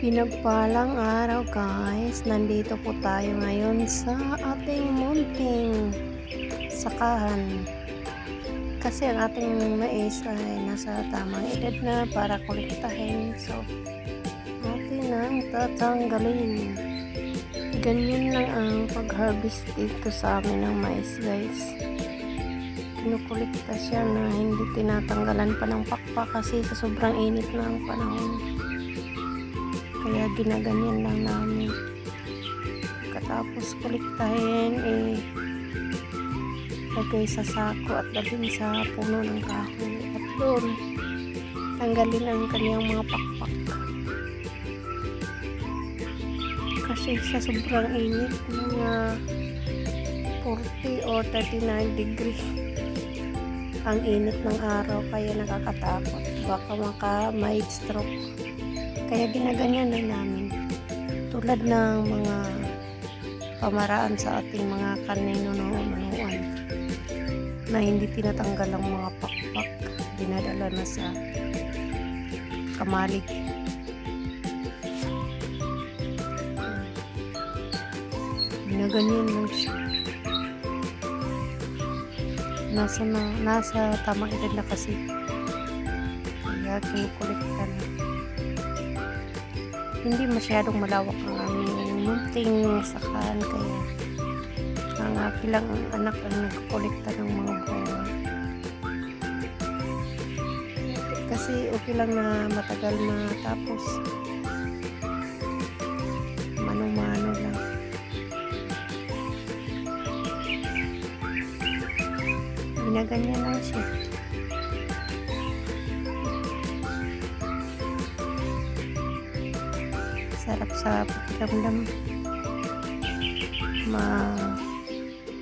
Pinagpalang araw guys, nandito po tayo ngayon sa ating munting sakahan. Kasi ang ating mais ay nasa tamang edad na para kolektahin. So, atin ang tatanggalin. Ganyan lang ang pag-harvest dito sa amin ng mais guys. Kinukolekta siya na hindi tinatanggalan pa ng pakpak kasi sa sobrang init na ang panahon. Kaya ginaganyan lang namin. Katapos kolektahin, lagay sa sako at dalhin sa puno ng kahoy. At doon, tanggalin ang kanyang mga pakpak. Kasi sa sobrang init, mga 40 o 39 degree ang init ng araw, kaya nakakatakot. Baka mild stroke. Kaya ginaganyan lang namin. Tulad ng mga pamaraan sa ating mga kaninunuan na hindi tinatanggal ang mga pakpak, dinadala na sa kamalig. Ginaganyan lang siya. Nasa tamang edad na kasi. Kaya kinukolekta na. Hindi masyadong malawak ang aming munting sakahan, kaya ang aking anak ang nagkolekta ng mga bunga. Kasi okay lang na matagal matapos. Mano-mano lang. Ginaganyan lang siya. Sarap sa pakiramdam.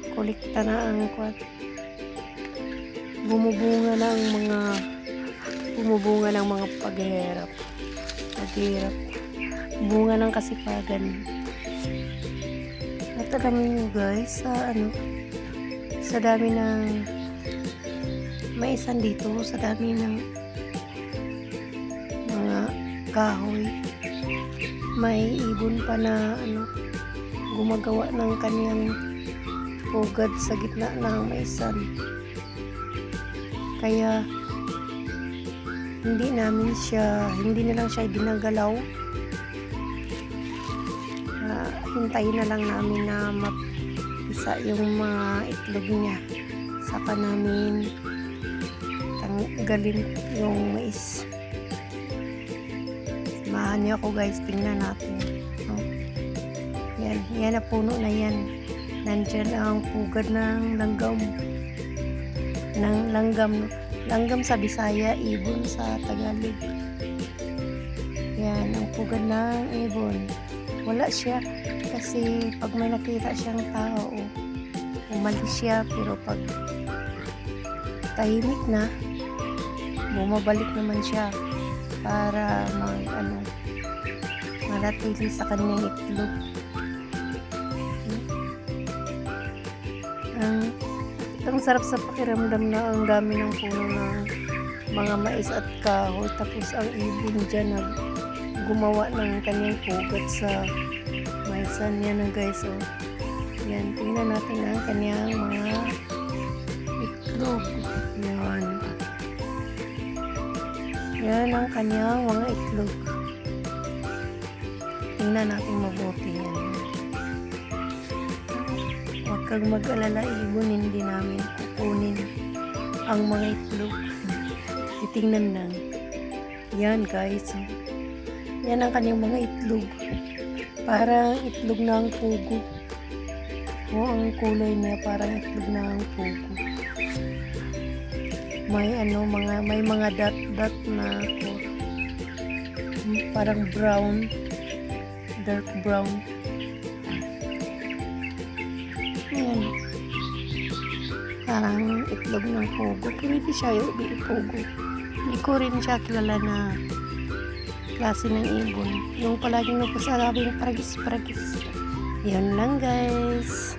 Makolekta na ang bumubunga ng mga paghihirap. Bunga ng kasipagan. At alam niyo guys, sa dami ng maisan dito, sa dami ng mga kahoy, may ibon pa na gumagawa ng kanyang pugad sa gitna ng maisan. Kaya hindi na lang siya ginagalaw. Hintayin na lang namin na mapisa yung mga itlog niya. Saka namin tanggalin yung mais. Samahan niyo ako guys, tingnan natin. Yan na puno na yan. Nandyan ang pugad ng langgam. Langgam sa Bisaya, ibon sa Tagalog. Yan ang pugad ng ibon. Wala siya kasi pag may nakita siyang tao, umalis siya, pero pag tahimik na, bumabalik naman siya para manatili sa kanyang itlog. Ang sarap sa pakiramdam na ang dami ng puno ng mga mais at kahoy, tapos ang ibon dyan gumawa ng kanyang pugad sa maisan. Yan na guys, yan, tingnan natin ang kanyang mga itlog. Yan ang kanyang mga itlog. Tingnan natin mabuti yan. Huwag kang mag-alala, ibon, hindi namin kukunin ang mga itlog. Titingnan lang. Yan guys. Yan ang kanyang mga itlog. Parang itlog ng pugo. Ang kulay niya parang itlog ng pugo. May mga dot na parang brown, dark brown. Ayan. Parang itlog ng pugo. Pero hindi siya yung pugo. Hindi ko rin siya kilala na klase ng ibon. Yung palaging nagpasarabing paragis-paragis. Yan lang guys.